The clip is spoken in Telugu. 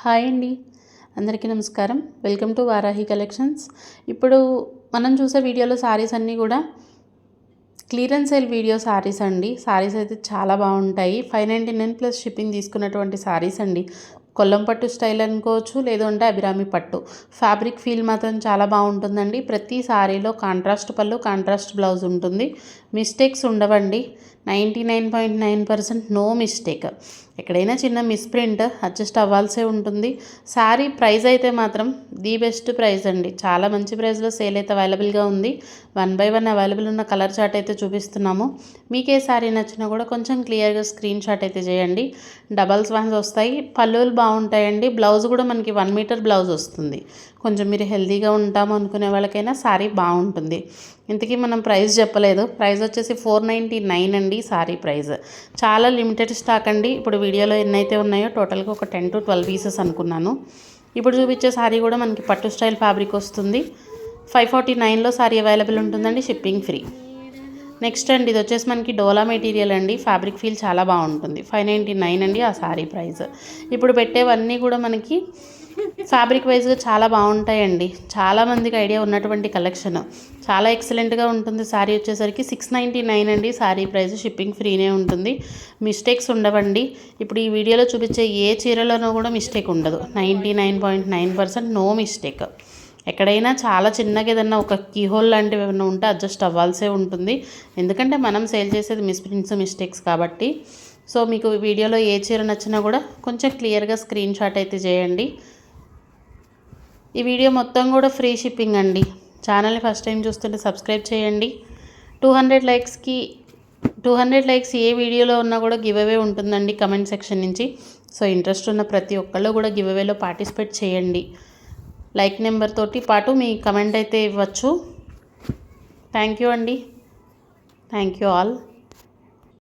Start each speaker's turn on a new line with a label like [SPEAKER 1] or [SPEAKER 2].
[SPEAKER 1] హాయ్ అండి, అందరికీ నమస్కారం. Welcome to Varahi collections. ఇప్పుడు మనం చూసే వీడియోలో సారీస్ అన్నీ కూడా క్లియరెన్స్ సేల్ వీడియో సారీస్ అండి. సారీస్ అయితే చాలా బాగుంటాయి. 599 ప్లస్ షిప్పింగ్ తీసుకున్నటువంటి సారీస్ అండి. కొల్లం పట్టు స్టైల్ అనుకోవచ్చు, లేదంటే అభిరామి పట్టు. ఫ్యాబ్రిక్ ఫీల్ మాత్రం చాలా బాగుంటుందండి. ప్రతి సారీలో కాంట్రాస్ట్ పళ్ళు, కాంట్రాస్ట్ బ్లౌజ్ ఉంటుంది. మిస్టేక్స్ ఉండవండి. 99.9% నో మిస్టేక్. ఎక్కడైనా చిన్న మిస్ప్రింట్ అడ్జస్ట్ అవ్వాల్సే ఉంటుంది. శారీ ప్రైస్ అయితే మాత్రం ది బెస్ట్ ప్రైస్ అండి. చాలా మంచి ప్రైస్లో సేల్ అయితే అవైలబుల్గా ఉంది. 1 by 1 అవైలబుల్ ఉన్న కలర్ చార్ట్ అయితే చూపిస్తున్నాము. మీకు ఏ శారీ నచ్చినా కూడా కొంచెం క్లియర్గా స్క్రీన్ షాట్ అయితే చేయండి. డబల్స్ వన్స్ వస్తాయి, పళ్ళులు బాగుంటాయండి. బ్లౌజ్ కూడా మనకి 1 మీటర్ బ్లౌజ్ వస్తుంది. కొంచెం మీరు హెల్తీగా ఉంటాము అనుకునే వాళ్ళకైనా శారీ బాగుంటుంది. ఇంతకీ మనం ప్రైస్ చెప్పలేదు. ప్రైస్ వచ్చేసి 499 అండి శారీ ప్రైస్. చాలా లిమిటెడ్ స్టాక్ అండి. ఇప్పుడు వీడియోలో ఎన్నైతే ఉన్నాయో టోటల్గా ఒక 10 to 12 పీసెస్ అనుకున్నాను. ఇప్పుడు చూపించే శారీ కూడా మనకి పట్టు స్టైల్ ఫ్యాబ్రిక్ వస్తుంది. 549లో శారీ అవైలబుల్ ఉంటుందండి, షిప్పింగ్ ఫ్రీ. నెక్స్ట్ అండి, ఇది వచ్చేసి మనకి డోలా మెటీరియల్ అండి. ఫ్యాబ్రిక్ ఫీల్ చాలా బాగుంటుంది. 599 అండి ఆ శారీ ప్రైస్. ఇప్పుడు పెట్టేవన్నీ కూడా మనకి ఫ్యాబ్రిక్ వైజ్గా చాలా బాగుంటాయండి. చాలామందికి ఐడియా ఉన్నటువంటి కలెక్షన్. చాలా ఎక్సలెంట్గా ఉంటుంది. శారీ వచ్చేసరికి 699 అండి శారీ ప్రైస్. షిప్పింగ్ ఫ్రీనే ఉంటుంది. మిస్టేక్స్ ఉండవండి. ఇప్పుడు ఈ వీడియోలో చూపించే ఏ చీరలోనూ కూడా మిస్టేక్ ఉండదు. 99.9% నో మిస్టేక్. ఎక్కడైనా చాలా చిన్నగా ఏదన్నా ఒక కీహోల్ లాంటివి ఏమైనా ఉంటే అడ్జస్ట్ అవ్వాల్సే ఉంటుంది. ఎందుకంటే మనం సేల్ చేసేది మిస్ప్రింట్స్, మిస్టేక్స్ కాబట్టి. సో మీకు వీడియోలో ఏ చీర నచ్చినా కూడా కొంచెం క్లియర్గా స్క్రీన్ షాట్ అయితే చేయండి. ఈ వీడియో మొత్తం కూడా ఫ్రీ షిప్పింగ్ అండి. ఛానల్ని ఫస్ట్ టైం చూస్తుంటే సబ్స్క్రైబ్ చేయండి. 200 లైక్స్ ఏ వీడియోలో ఉన్నా కూడా గివ్ అవే ఉంటుందండి కమెంట్ సెక్షన్ నుంచి. సో ఇంట్రెస్ట్ ఉన్న ప్రతి ఒక్కళ్ళు కూడా గివ్ అవేలో పార్టిసిపేట్ చేయండి. లైక్ నెంబర్ తోటి పాటు మీ కమెంట్ అయితే ఇవ్వచ్చు. థ్యాంక్ యూ అండి. Thank you all.